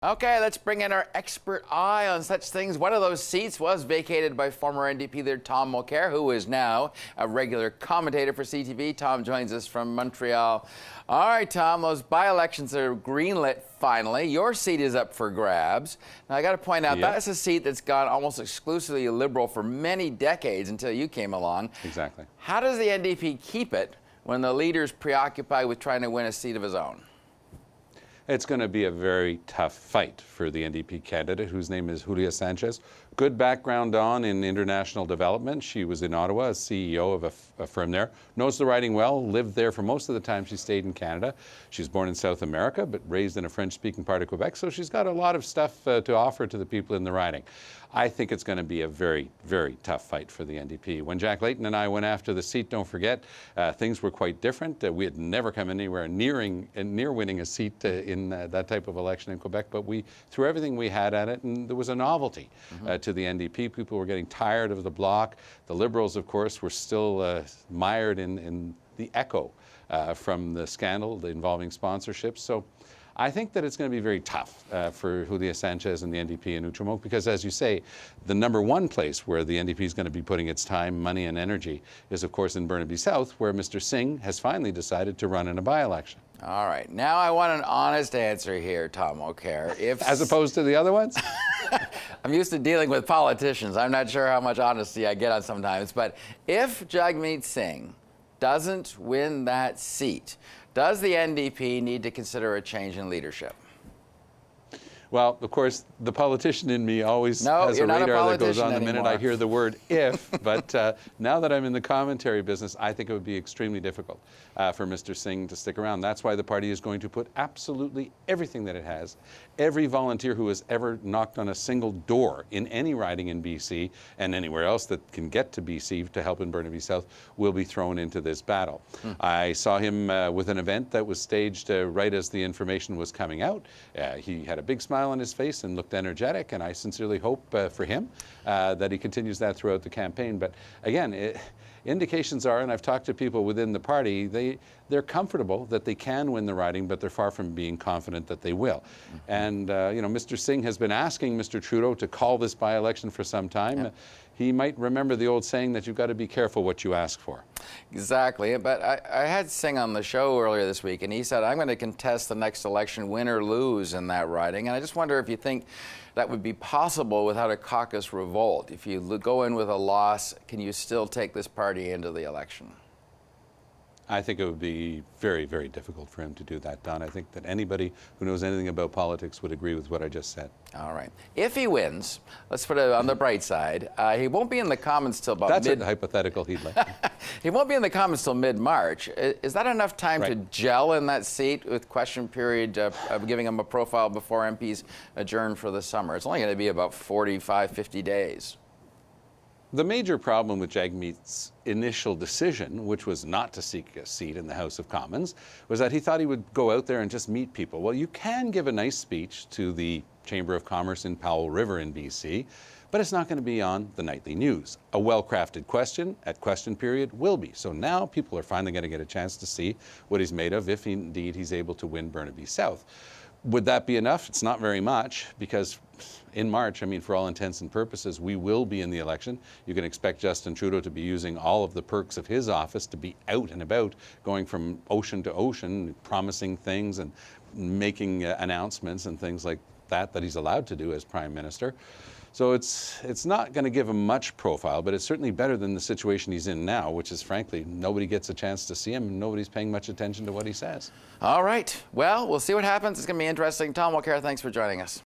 Okay, let's bring in our expert eye on such things. One of those seats was vacated by former NDP leader Tom Mulcair, who is now a regular commentator for CTV. Tom joins us from Montreal. All right, Tom, those by-elections are greenlit finally. Your seat is up for grabs. Now, I got to point out, that's a seat that's gone almost exclusively Liberal for many decades until you came along. Exactly. How does the NDP keep it when the leader's preoccupied with trying to win a seat of his own? It's going to be a very tough fight for the NDP candidate, whose name is Julia Sanchez. Good background in international development. She was in Ottawa as CEO of a firm there. Knows the riding well, lived there for most of the time she stayed in Canada. She's born in South America, but raised in a French-speaking part of Quebec, so she's got a lot of stuff to offer to the people in the riding. I think it's going to be a very, very tough fight for the NDP. When Jack Layton and I went after the seat, don't forget, things were quite different. We had never come anywhere near winning a seat in that type of election in Quebec, but we threw everything we had at it, and there was a novelty to the NDP. People were getting tired of the bloc. The Liberals, of course, were still mired in the echo from the scandal involving sponsorships. So I think that it's going to be very tough for Julia Sanchez and the NDP in Outremont because, as you say, the number one place where the NDP is going to be putting its time, money, and energy is, of course, in Burnaby South, where Mr. Singh has finally decided to run in a by-election. All right. Now I want an honest answer here, Tom Mulcair. As opposed to the other ones? I'm used to dealing with politicians. I'm not sure how much honesty I get on sometimes. But if Jagmeet Singh doesn't win that seat, does the NDP need to consider a change in leadership? Well, of course, the politician in me always has a radar that goes on the minute I hear the word if, but now that I'm in the commentary business, I think it would be extremely difficult for Mr. Singh to stick around. That's why the party is going to put absolutely everything that it has. Every volunteer who has ever knocked on a single door in any riding in BC and anywhere else that can get to BC to help in Burnaby South will be thrown into this battle. I saw him with an event that was staged right as the information was coming out. He had a big smile on his face and looked energetic, and I sincerely hope for him that he continues that throughout the campaign. But again, indications are, and I've talked to people within the party, they're comfortable that they can win the riding, but they're far from being confident that they will. And you know, Mr. Singh has been asking Mr. Trudeau to call this by-election for some time. He might remember the old saying that you've got to be careful what you ask for. Exactly. But I had Singh on the show earlier this week, and he said, I'm going to contest the next election, win or lose, in that riding. And I just wonder if you think that would be possible without a caucus revolt. If you go in with a loss, can you still take this party into the election? I think it would be very, very difficult for him to do that, Don. I think that anybody who knows anything about politics would agree with what I just said. All right. If he wins, let's put it on the bright side, he won't be in the Commons till about That's a hypothetical he'd like. He won't be in the Commons till mid-March. Is that enough time to gel in that seat with question period of giving him a profile before MPs adjourn for the summer? It's only going to be about 45, 50 days. The major problem with Jagmeet's initial decision, which was not to seek a seat in the House of Commons, was that he thought he would go out there and just meet people. Well, you can give a nice speech to the Chamber of Commerce in Powell River in BC, but it's not going to be on the nightly news. A well-crafted question at question period will be. So now people are finally going to get a chance to see what he's made of if indeed he's able to win Burnaby South. Would that be enough? It's not very much, because in March, I mean, for all intents and purposes, we will be in the election. You can expect Justin Trudeau to be using all of the perks of his office to be out and about, going from ocean to ocean, promising things and making announcements and things like that he's allowed to do as Prime Minister. So it's not going to give him much profile, but it's certainly better than the situation he's in now, which is, frankly, nobody gets a chance to see him and nobody's paying much attention to what he says. All right. Well, we'll see what happens. It's going to be interesting. Tom Mulcair, thanks for joining us.